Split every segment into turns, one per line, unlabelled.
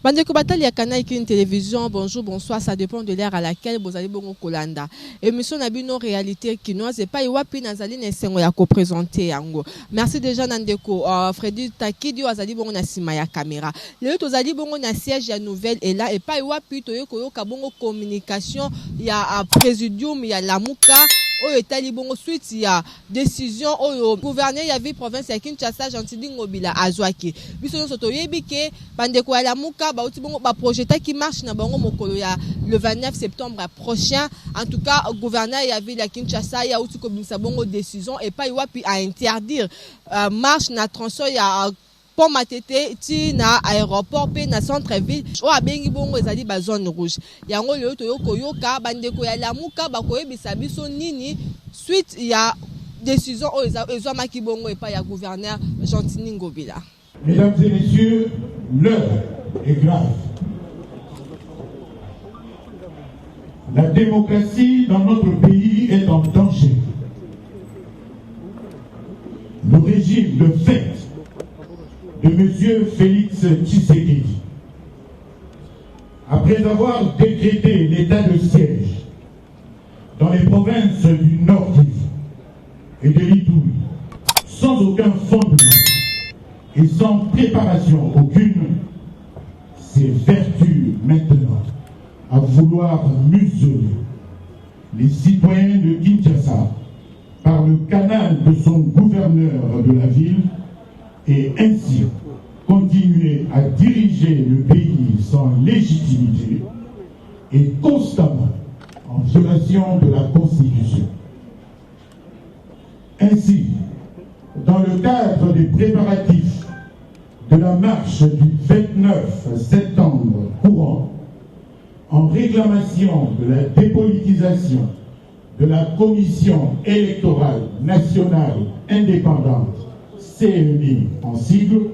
Bandeko batali ya Canal King Télévision, bonjour, bonsoir, ça dépend de l'ère à laquelle vous allez bongo kolanda. Émission Nabino Réalité Kinoise et pas Iwapi Nazali Nesengo ya ko présenter yango. Merci déjà Nandeko, Freddy Takidi Azali bongo na sima ya caméra. Le tozali bongo na siège ya nouvelle et là et pas Iwapi toyoko yoka bongo communication ya présidium ya Lamuka. Oyo etali bongo suite ya décision oyo gouverneur ya ville province ya Kinshasa Gentili Ngobila azwaki biso nyonso toyebi ke bandeko ya Lamuka bauti bongo ba projet qui marche na bango mokolo ya le 29 septembre prochain. En tout cas gouverneur ya ville ya Kinshasa ya uti kobimisa bongo décision et pas iwapi à interdire marche na tronçon ya Pont Matete ti na aéroport pe na centre ville o abengi bongo ezali ba zone rouge yango lelo toyoko yoka bandeko ya Lamuka bakoyebisa biso nini suite ya décision o ezwamaki bongo epa ya gouverneur Gentili Ngobila.
Mesdames et messieurs, l'heure est grave. La démocratie dans notre pays est en danger. Le régime de fait de M. Félix Tshisekedi, après avoir décrété l'état de siège dans les provinces du Nord Kivu et de l'Ituri, sans aucun fondement et sans préparation aucune, s'évertue maintenant à vouloir museler les citoyens de Kinshasa par le canal de son gouverneur de la ville et ainsi continuer à diriger le pays sans légitimité et constamment en violation de la Constitution. Ainsi, dans le cadre des préparatifs de la marche du 29 septembre courant, en réclamation de la dépolitisation de la Commission électorale nationale indépendante, CENI en sigle,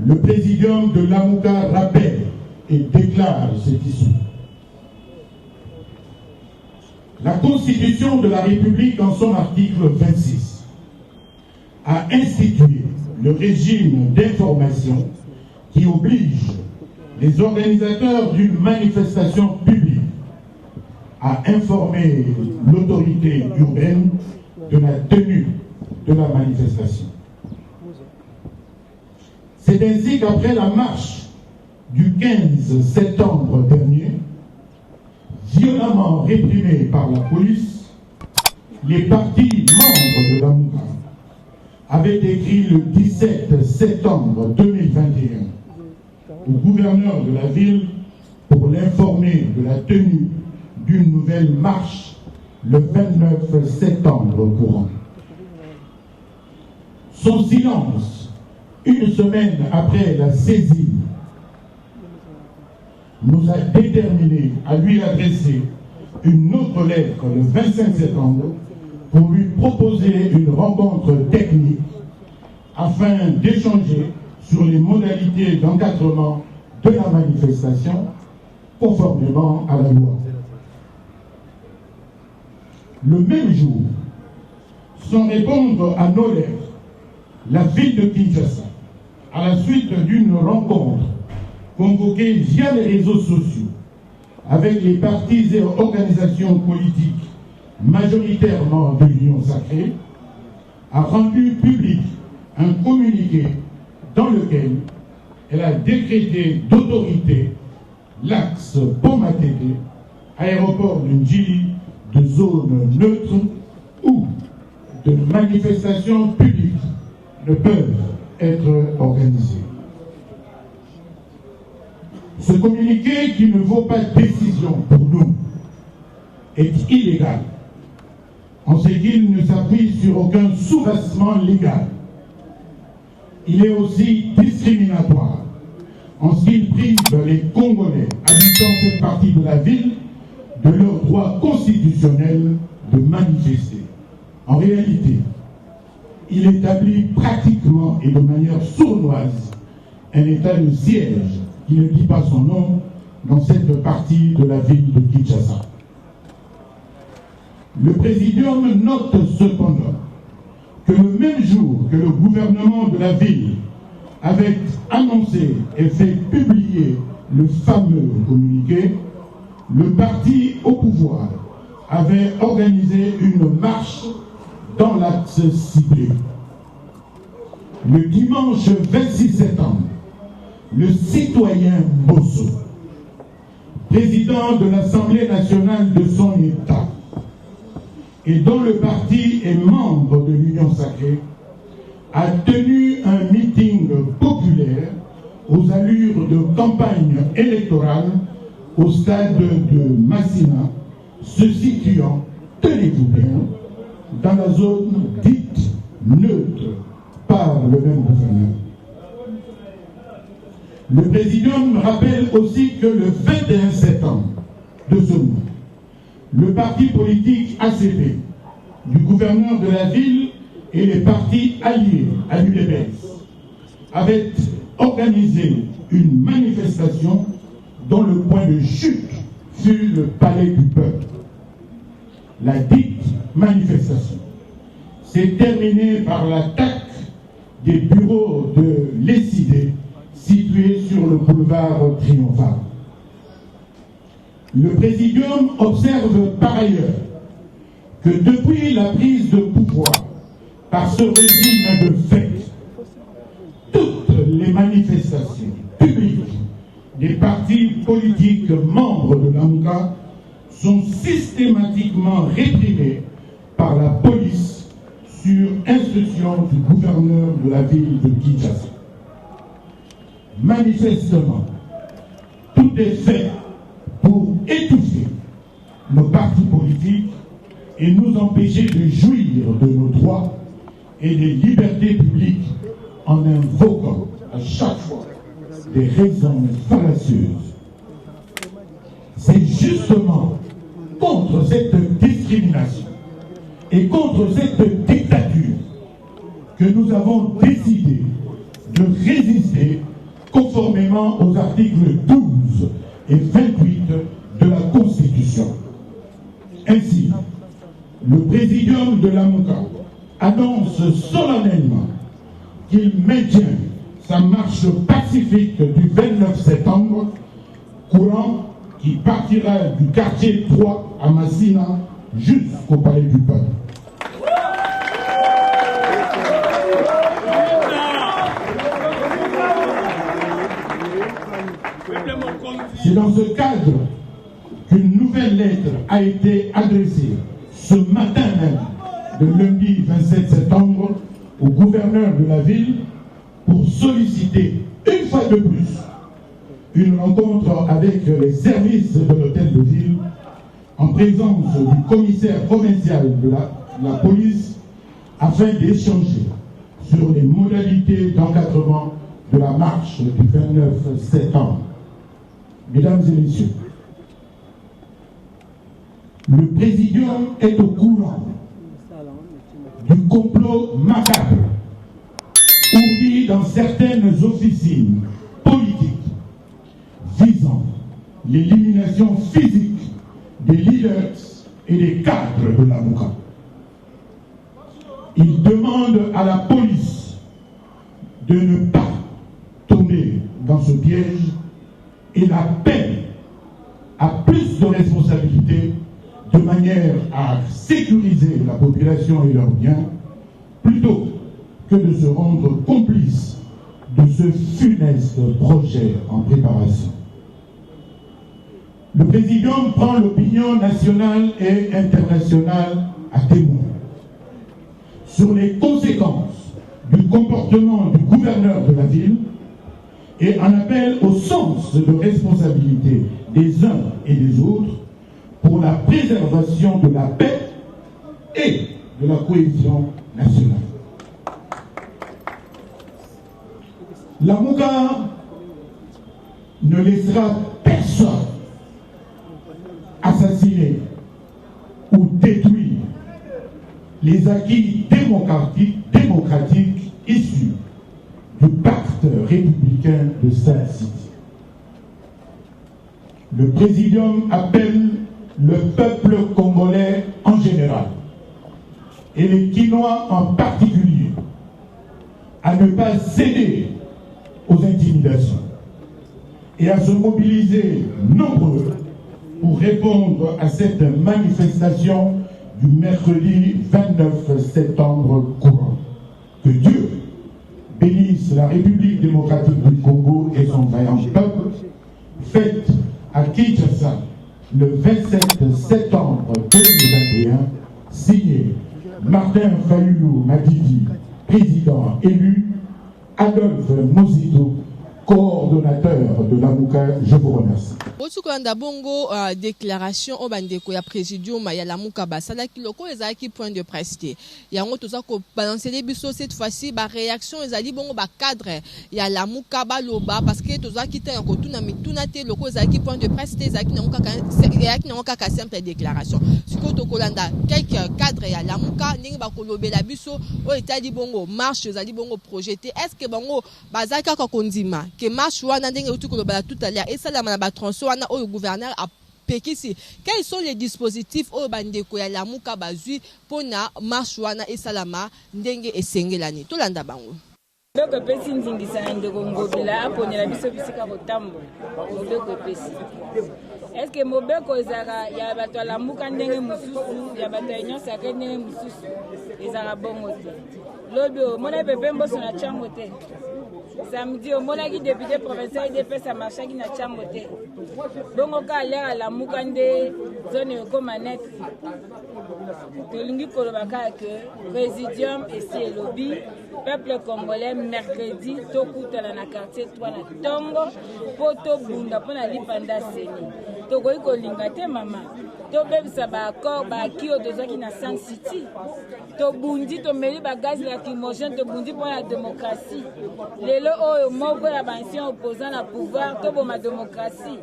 le présidium de Lamuka rappelle et déclare ce qui suit. La Constitution de la République, en son article 26, a institué le régime d'information qui oblige les organisateurs d'une manifestation publique à informer l'autorité urbaine de la tenue de la manifestation. C'est ainsi qu'après la marche du 15 septembre dernier, violemment réprimée par la police, les partis membres de Lamuka avaient écrit le 17 septembre 2021 au gouverneur de la ville pour l'informer de la tenue d'une nouvelle marche le 29 septembre courant. Son silence, une semaine après la saisine, nous a déterminés à lui adresser une autre lettre le 25 septembre pour lui proposer une rencontre technique afin d'échanger sur les modalités d'encadrement de la manifestation conformément à la loi. Le même jour, sans répondre à nos lettres, la ville de Kinshasa, à la suite d'une rencontre convoquée via les réseaux sociaux avec les partis et organisations politiques majoritairement de l'Union sacrée, a rendu public un communiqué dans lequel elle a décrété d'autorité l'axe Pont Matete, aéroport de Njili, de zone neutre où de manifestations publiques ne peuvent être organisées. Ce communiqué, qui ne vaut pas décision pour nous, est illégal, en ce qu'il ne s'appuie sur aucun soubassement légal. Il est aussi discriminatoire, en ce qu'il prive les Congolais habitant cette partie de la ville de leur droit constitutionnel de manifester. En réalité, il établit pratiquement et de manière sournoise un état de siège qui ne dit pas son nom dans cette partie de la ville de Kinshasa. Le présidium note cependant que le même jour que le gouvernement de la ville avait annoncé et fait publier le fameux communiqué, le parti au pouvoir avait organisé une marche dans l'axe ciblé. Le dimanche 26 septembre, le citoyen Bosso, président de l'Assemblée nationale de son État, et dont le parti est membre de l'Union sacrée, a tenu un meeting populaire aux allures de campagne électorale au stade de Massina, se situant, tenez-vous bien, dans la zone dite neutre par le même gouverneur. Le présidium rappelle aussi que le 21 septembre de ce mois, le parti politique ACP du gouverneur de la ville et les partis alliés à l'UDPS avaient organisé une manifestation dont le point de chute fut le palais du peuple. La dite manifestation s'est terminée par l'attaque des bureaux de l'ESID situés sur le boulevard Triomphal. Le présidium observe par ailleurs que depuis la prise de pouvoir par ce régime de fait, toutes les manifestations publiques des partis politiques membres de l'AMCA sont systématiquement réprimées par la police sur instruction du gouverneur de la ville de Kinshasa. Manifestement, tout est fait pour étouffer nos partis politiques et nous empêcher de jouir de nos droits et des libertés publiques en invoquant à chaque fois des raisons fallacieuses. C'est justement contre cette discrimination et contre cette dictature que nous avons décidé de résister conformément aux articles 12 et 28 de la Constitution. Ainsi, le présidium de l'AMCA annonce solennellement qu'il maintient sa marche pacifique du 29 septembre, courant qui partira du quartier 3 à Massina jusqu'au palais du peuple. C'est dans ce cadre qu'une nouvelle lettre a été adressée ce matin même, de lundi 27 septembre, au gouverneur de la ville pour solliciter une fois de plus une rencontre avec les services de l'hôtel de ville en présence du commissaire provincial de la police afin d'échanger sur les modalités d'encadrement de la marche du 29 septembre. Mesdames et messieurs, le présidium est au courant du complot macabre ourdi dans certaines officines politiques visant l'élimination physique des leaders et des cadres de l'AMCA. Il demande à la police de ne pas tomber dans ce piège et l'appelle à plus de responsabilités de manière à sécuriser la population et leurs biens plutôt que de se rendre complice de ce funeste projet en préparation. Le président prend l'opinion nationale et internationale à témoin sur les conséquences du comportement du gouverneur de la ville et en appelle au sens de responsabilité des uns et des autres pour la préservation de la paix et de la cohésion nationale. L'AMCA ne laissera personne assassiner ou détruire les acquis démocratiques issus du pacte républicain de Saint-City. Le présidium appelle le peuple congolais en général et les Quinois en particulier à ne pas céder aux intimidations et à se mobiliser nombreux pour répondre à cette manifestation du mercredi 29 septembre courant. Que Dieu bénisse la République démocratique du Congo et son vaillant peuple, fête à Kinshasa le 27 septembre 2021, signé Martin Fayulu Madidi, président élu, Adolphe Mozito, coordonnateur de la Lamuka. Je vous remercie.
Otukolanda bongo déclaration au bandeko ya présidium ya Lamuka basala kiloko ezaki point de presse te. Yango toza ko balancer les biso cette fois-ci ba réaction ezali bongo ba cadre ya Lamuka baloba parce que toza kita yango tuna mituna te loko ezaki point de presse te ezaki nango kaka simple déclaration. Siko tokolanda quelques cadres ya Lamuka ningi ba kolobela biso o etali bongo marche ezali bongo projeté. Est-ce que bongo bazaka ka kondima que marche wana ndenge utu kolobela tout à l'heure et ça la ba transfert wana o gouverneur a pekisi. Quels sont les dispositifs au bandeko ya Lamuka bazui pona marche wana et salama ndenge esengelani to landa bango.
Mobeko pesi ndingisa ndeko ngobela aponyela biso bisika kotambo. Mobeko pesi. Est-ce que mobeko ezaka ya bato Lamuka ndenge mususu ya bato nyonso ya ndenge mususu ezaka bongo te. Lobo mona pepe mboso na chango te. Samedi au monaki député provincial DPS a marché qui na chambo te. Bongo ka l'air Lamuka nde zone ko manette. Tolingi kolobaka que présidium et si lobby peuple congolais mercredi tokuta na quartier 3 na Tongo poto bunda pona lipanda seni. Tokoyi kolinga te mama. Tobebisa ba accord ba kio dozaki na San City. To bundi to meli ba gaz lacrymogène to bundi pour la démocratie. Lelo oyo moko ya ancien opposant na pouvoir to boma démocratie.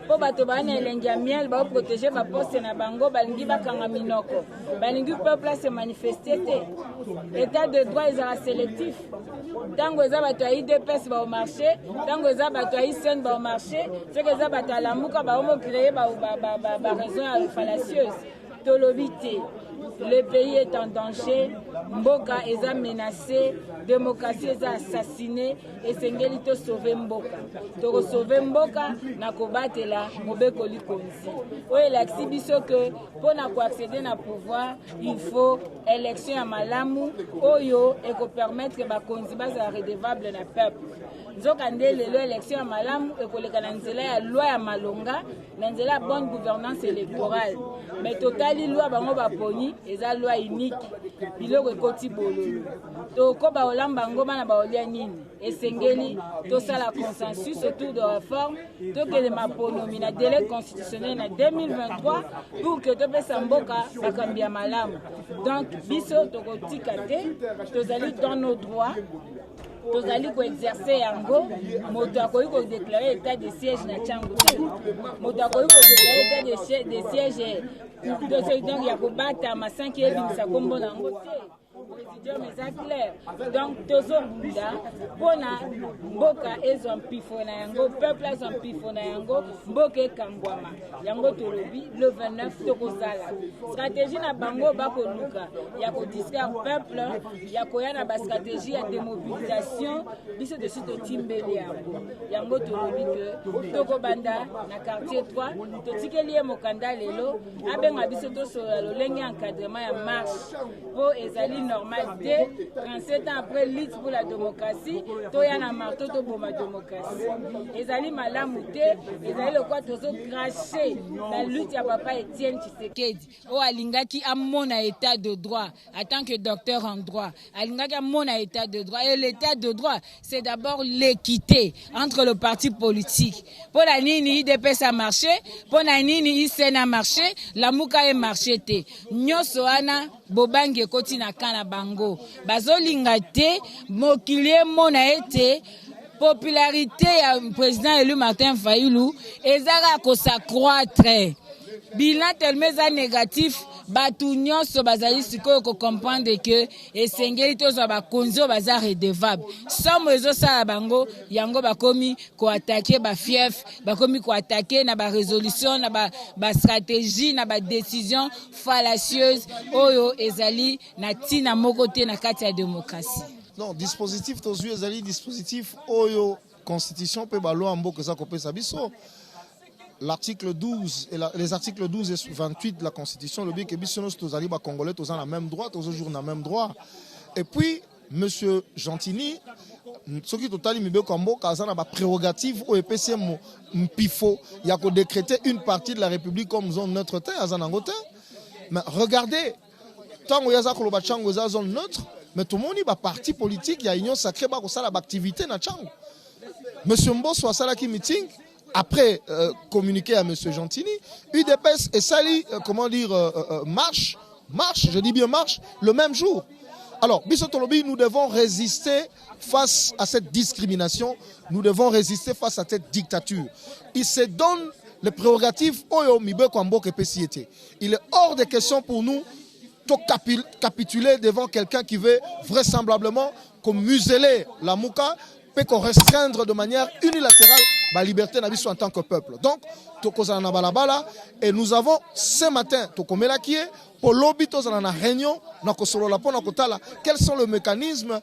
Po bato bana elengia miel ba protéger ba poste na bango balingi bakanga minoko. Balingi peuple se manifester te. État de droit ezara sélectif. Tango eza bato ya IDPS ba au marché, tango eza bato ya ISN ba au marché, c'est que eza bato ya Lamuka ba homo créer ba raison fallacieuse. Tolobité. Le pays est en danger, Mboka est menacé, démocratie est assassinée et Sengeli to sauver Mboka. To sauver Mboka na kobatela la Mobeko likonzi. Oui, l'exhibition que pour accéder au pouvoir, il faut élection à Malamu, Oyo et qu'on permettre que bakonzi basa redevable na peuple. Nzokande lelo élection à Malamu et qu'on les la loi à Malonga, la bonne gouvernance électorale. Mais totali loi bango baponi eza loi unique biloko ekoti bololo toko baolamba ngoma na baolia nini esengeli tosala consensus autour de réforme tokele maponomi na délai constitutionnel na 2023 pour que topesa mboka bakambi ya malamu. Donc biso tokotika te tozali dans nos droits. Tozali ko exercer yango moto akoyi ko déclarer état de siège na chango moto akoyi ko déclarer état de siège donc ya ko bata ma 5 ebimisa kombo na ngo te président mais clair. Donc tozo bunda pona mboka ezon pifo na yango peuple ezon pifo na yango mboka kangwama yango tolobi le 29 tokozala stratégie na bango bakoluka ya ko distraire peuple ya koyana ba stratégie ya démobilisation biso de suite timbeli yango tolobi que tokobanda na quartier 3 totikeli mokanda lelo abenga biso to solo lolenge encadrement ya marche po ezali normal dès 37 ans après lutte pour la démocratie toyana marteau to boma démocratie ezali malamu te ezali le quoi tozo cracher la lutte ya papa Etienne Tshisekedi o alingaki amona état de droit en tant que docteur en droit alingaki amona état de droit et l'état de droit c'est d'abord l'équité entre le parti politique pour la nini IDPS a marché pour la nini ISN a marché Lamuka e marché te nyoso ana bobange koti na kana bango bazolinga te mokili mona ete popularité ya président élu Martin Fayulu ezaka ko s'accroître bilan tellement négatif batu nyonso bazali sikoyo ko comprendre que esengeli tozo bakonzo baza redevable somo ezosala bango yango bakomi ko attaquer ba fief bakomi ko attaquer na ba résolution na ba stratégie na ba décision fallacieuse oyo ezali na tina moko te na kati ya démocratie.
Non, dispositif tous les dispositif oyo constitution peut balo ambo que ça copé sabiso. L'article 12 et les articles 12 et 28 de la constitution le bien que biso nos tous ba congolais tous en la même droit, tous jours dans même droit. Et puis monsieur Gentini ce qui total mibe kambo kaza na ba prérogative au EPCM mpifo il y a que décréter une partie de la République comme zone neutre terre azanangote. Mais regardez tant que yaza koloba chango za zone neutre. Mais tout le monde, il y a parti politique, il y a union sacrée, il y a l'activité. Monsieur Mbosso a salaki meeting, après communiquer à Monsieur Gentini, UDPS et Sali, comment dire, marche, je dis bien marche, le même jour. Alors, Bissotolobi, nous devons résister face à cette discrimination, nous devons résister face à cette dictature. Il se donne les prérogatives, il est hors de question pour nous capituler devant quelqu'un qui veut vraisemblablement comme museler la mouka, peut qu'on restreindre de manière unilatérale la liberté d'habiter en tant que peuple. Donc, et nous avons ce matin, pour lobby, dans la réunion, quels sont les mécanismes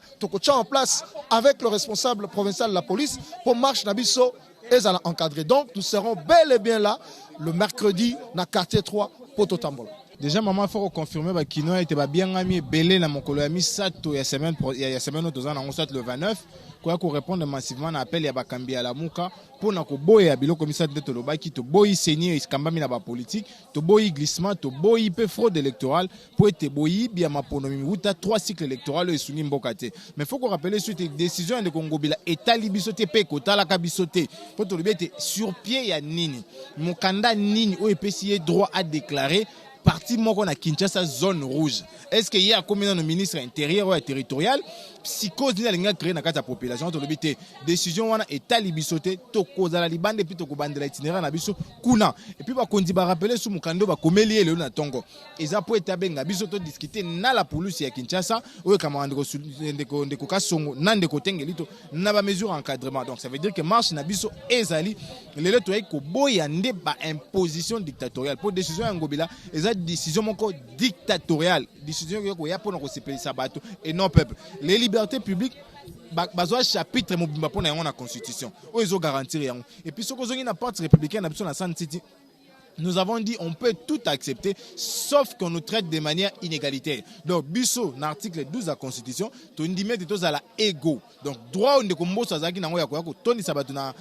en place avec le responsable provincial de la police pour marche Nabiso et encadrer. Donc, nous serons bel et bien là le mercredi dans le quartier 3 pour Totambola.
Déjà, maman, il faut confirmer que Kino était bien ami belé dans mon colonie Sato il y a semaine le 29 quoi qu'on réponde massivement à l'appel ya bakambi à la muka pour na ko boya biloko commissaire de Tolobaki to boyi senior iskambami na ba politique to boyi glissement to boyi pe fraude électorale pour être boyi bien ma ponomi wuta 3 cycles électoraux et suni mbokate mais faut qu'on rappelle suite décision de Congo bila état libisoté pe kota la kabisoté pour Tolobete sur pied ya nini mokanda nini o epesier droit à déclarer parti moko na Kinshasa zone rouge. Est-ce qu'il y a combien de ministres intérieurs ou territorial psychose ni alinga créer na kati ya population to lobité décision wana état libisoté to koza la libande puis to kobandela itinéraire na biso kuna et puis ba kondi ba rappeler sous mukando ba komeli le na tongo eza po etabenga biso to discuter na la police ya Kinshasa o kamanda ko ndeko kasongo na ndeko tengelito na ba mesure encadrement. Donc ça veut dire que marche na biso ezali lelo to ko boya nde ba imposition dictatoriale pour décision ya ngobila eza décision moko dictatoriale décision ko ya pour ko sepelisa bato et non peuple. Les libertés publiques bazoa chapitre mobimba pour na constitution o ezo garantir yango et puis soko zongi na parti républicaine na biso na San City. Nous avons dit on peut tout accepter sauf qu'on nous traite de manière inégalitaire. Donc biso na article 12 de la constitution to ndimete to za la ego. Donc droit de komboso azaki nango ya ko toni sabatu na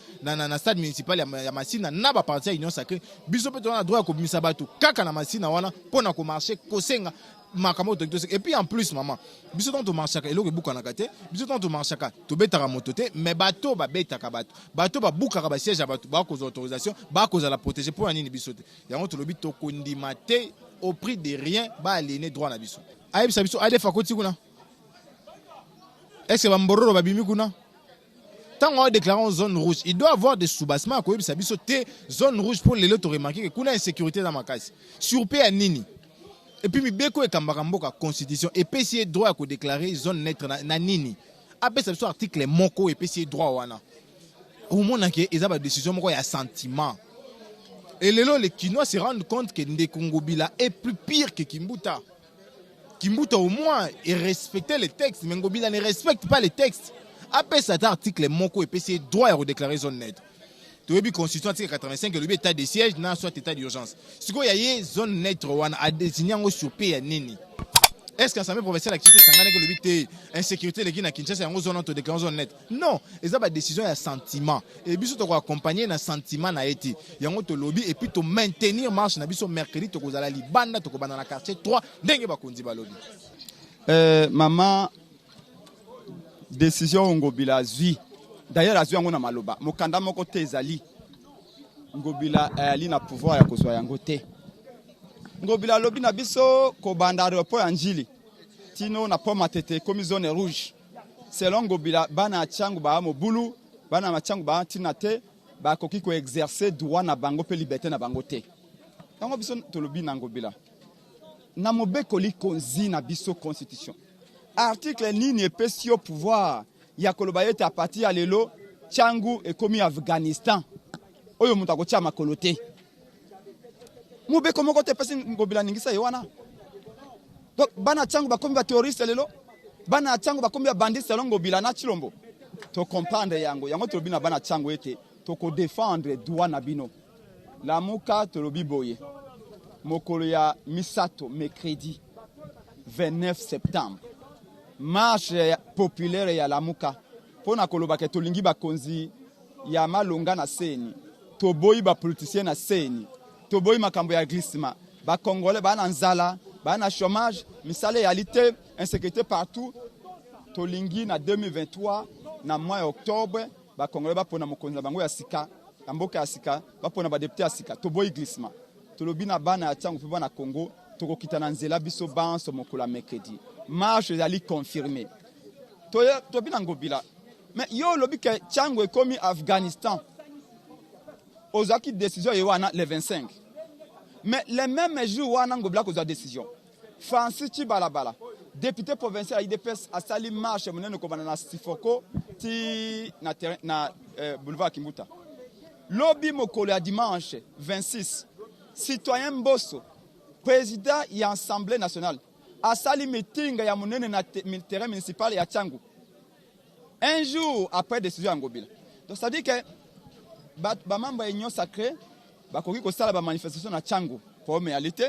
stade municipal ya Masina na ba parti union sacrée biso peut na droit ko bimisa batu kaka na Masina wana pona ko marcher kosenga et puis en plus maman biso ton to marchaka eloko bukana kate biso ton to marchaka to betaka moto te mais bato ba betaka bato ba bukaka ba siège bato ba cause autorisation ba cause la protéger pour anini biso te yango to lobi to kondima te au prix de rien ba aliéner droit na biso ayeb sa biso ade fakoti kuna est-ce que ba mbororo ba bimi kuna tant on déclare en zone rouge il doit avoir des soubassements ko yebisa biso te zone rouge pour les autres remarquer que kuna insécurité dans makasi sur pe anini. Et puis, Mibeko et Kambaramboka constitution, et puis si droit à déclarer zone neutre na nini. Après, c'est l'article Moko et puis si droit wana. Au moins, ils ont une décision, il y a un sentiment. Et les Kinois se rendent compte que Ndekongo Bila est plus pire que Kimbuta. Kimbuta, au moins, il respectait les textes, mais Ngobila ne respecte pas les textes. Après cet article Moko et puis si droit à déclarer zone neutre. La constitution article 85 le état de siège n'a soit état d'urgence. Ce qu'il y a une zone neutre à désigner sur pays nini. Est-ce qu'en l'Assemblée provinciale l'activité sangane que le but insécurité les Guinéens Kinshasa en zone auto déclarée zone neutre. Non, ils ont pas décision et sentiment. Et biso to accompagner na sentiment na été. Yango to lobby et puis to maintenir marche na biso mercredi to kozala libanda to kobanda na quartier 3 ndenge ba kondi ba lobby.
Maman décision ngobila zui. D'ailleurs, azui yango na maloba. Mokanda moko te ezali. Ngobila ali na pouvoir ya kozwa yango te. Ngobila lobi na biso ko banda aéroport ya Njili. Tino na po matete comme zone rouge. Selon Ngobila bana changu ba mobulu, bana machangu ba tina te, ba koki ko exercer droit na bango pe liberté na bango te. Yango biso to lobi na Ngobila. Na mobeko li konzi na biso constitution. Article nini epesi au pouvoir ya kolobayete à partir ya lelo changu et komi Afghanistan oyo muta ko tia makolo te mube komo ko te pesi Ngobila ningisa yewana donc bana changu ba komi ba terroriste lelo bana chango bakombi bandi selon Ngobila na Chilombo to comprendre yango to bina bana chango ete to ko défendre droit na bino Lamuka to lobi boye mokolo ya misato mercredi 29 septembre marche populaire ya Lamuka pona koloba ke tolingi bakonzi ya malonga na seni to boyi ba politicien na seni to boyi makambo ya glissement ba congolais ba na nzala ba na chômage misale réalité insécurité partout tolingi na 2023 na mois octobre ba congolais ba pona mokonza bango ya sika mboka ya sika ba pona ba député ya sika to boyi glissement to lobi na bana ya tango pe na Congo to kokita na nzela biso banso mokola mercredi marche yali confirmé to bina Ngobila mais yo lobi ke chango e komi Afghanistan ozaki décision yewana le 25 mais les mêmes jours wana Ngobila ko za décision Francis Chibalabala député provincial IDPS a sali marche monene ko banana Sifoko ti na boulevard Kimbuta lobby mokolo ya dimanche 26 citoyen Mbosso président et assemblée nationale a sali meeting ya monene na terrain municipal ya Tchangu un jour après décision Ngobila donc ça dit que ba membre ya union sacrée ba koki ko sala ba manifestation na Tchangu pour réalité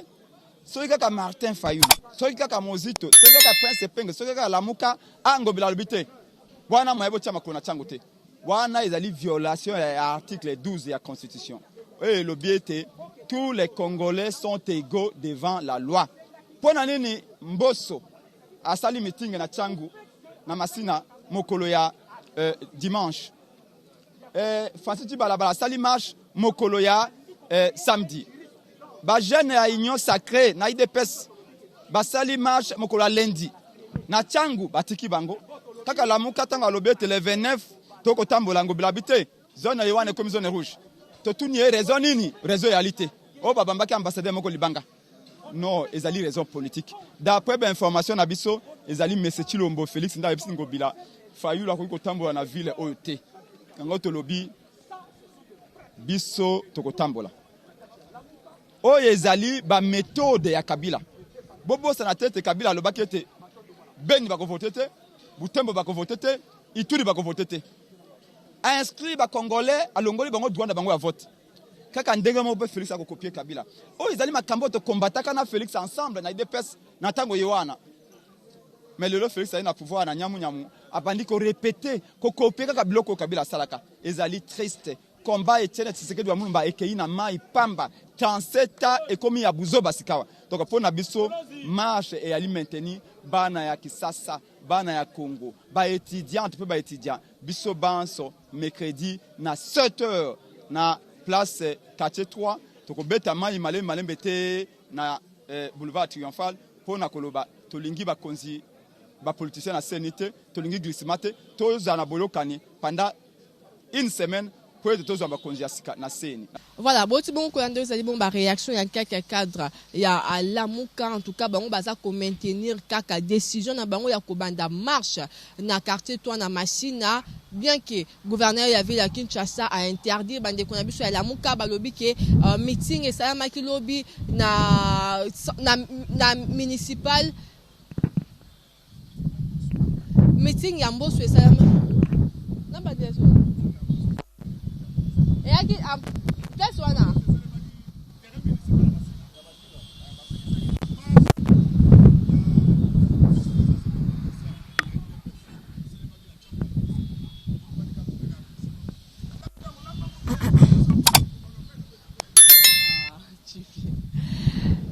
soki kaka Martin Fayulu soki kaka Mozito soki kaka Prince Penge soki kaka Lamuka Ngobila lobité wana moyebo tia makona Tchangu te wana ezali violation ya article 12 ya constitution et l'objectif tous les Congolais sont égaux devant la loi. Pona nini Mbosso a sali meeting na Tchangu na Masina mokolo ya dimanche. Francis Balabala sali marche mokolo ya samedi. Ba jeune ya union sacrée na IDPS ba sali marche mokolo ya lundi. Na Tchangu batiki bango. Kaka Lamuka tanga lobete le 29 toko tambola Ngobila bité. Zone yewane comme zone rouge. To tuni raison nini? Raison réalité. Oh babambaki ambassadeur moko libanga. Non, ezali raison politique. D'après information na biso, ezali Monsieur Chilombo Félix nda bisi Ngobila. Fayulu ko tambola na ville OT. Kango to lobi biso to ko tambola. O ezali ba méthode ya Kabila. Bobo sana tete Kabila lobaki ete Beni bako voter te, Butembo bako voter te, Ituri bako voter te. A inscrit ba Congolais à Longoli bango droit na bango ya vote. Kaka ndenge mo be Félix a copier Kabila. O izali makambo to combataka na Félix ensemble na IDPS na tango yewana. Mais le Félix a na pouvoir na nyamu abandi ko répéter ko copier kaka biloko Kabila salaka. Ezali triste. Combat Etienne Tshisekedi wa Mulumba ekei na mai pamba 37 ans et comme ya buzo basikawa. Donc pour na biso marche et ali maintenir bana ya Kisasa bana ya Congo ba étudiante pe ba étudiant biso banso mercredi na 7h na place quartier 3 toko beta mai malembe te na boulevard Triomphal pona koloba tolingi ba konzi ba politicien na CNT tolingi glissement te to za na bolokani pendant une semaine.
Voilà, bon, vous avez bon réaction, il y a quelques cadres, il y a à Lamuka, en tout cas, on va maintenir quelques décisions, il y a une marche dans le quartier, dans la machine, bien que le gouverneur de la Kinshasa a interdit, il y a Lamuka, le meeting, et ça, il lobby na municipal, meeting, Yambo, et ça, non, pas dire ça. Et à qui place wana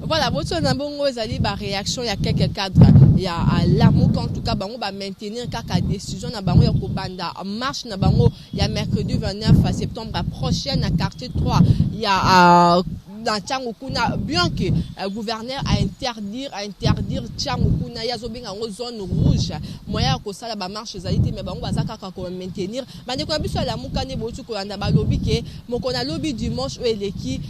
voilà, votre nabongo ezali ba réaction, il y a quelques cadres, il y a Lamuka en tout cas bango ba maintenir kaka décision na bango ya ko banda marche na bango il y a mercredi 29 septembre prochain à quartier 3 il y a dans Tchangu kuna bien que le gouverneur a interdire Tchangu kuna ya zo benga ngo zone rouge moya ko sala ba marche ezali mais bango bazaka ka ko maintenir bande ko biso Lamuka ne botu ko anda ba lobby ke moko na lobby dimanche ou eleki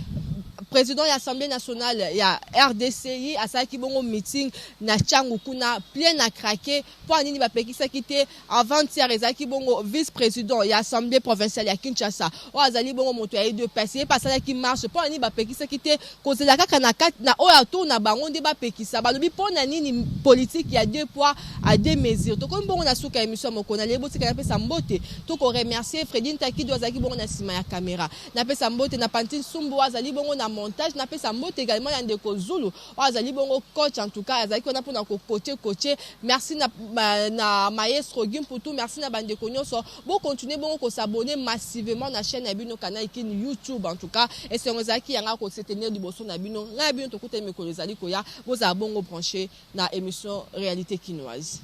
président de l'Assemblée nationale ya RDCI asalaki bongo meeting na Tchangu kuna plein na craquer pour nini ba pekisa kité avant-hier ezaki bongo vice-président ya Assemblée provinciale ya Kinshasa o azali bongo moto ya deux passer passer qui marche pour nini ba pekisa kité kozela kaka na kat na oya tour na bango nde ba pekisa balobi pour nini politique ya deux poids à deux mesures to comme bongo na suka émission mokona lebo tika na pesa mbote to ko remercier Fredine Taki do azaki bongo na sima ya caméra na pesa mbote na Pantine Sumbu azali bongo na montage na pesa mbote également ya ndeko Zulu azali bongo coach en tout cas azali kona pona ko coacher merci na maestro Gimputu merci na bande konyoso bon continuer bon ko s'abonner massivement na chaîne ya bino canal kini YouTube en tout cas et c'est ngozaki yanga ko soutenir liboso na bino na bino to kote mikolo ezali koya boza bongo branché na émission réalité kinoise.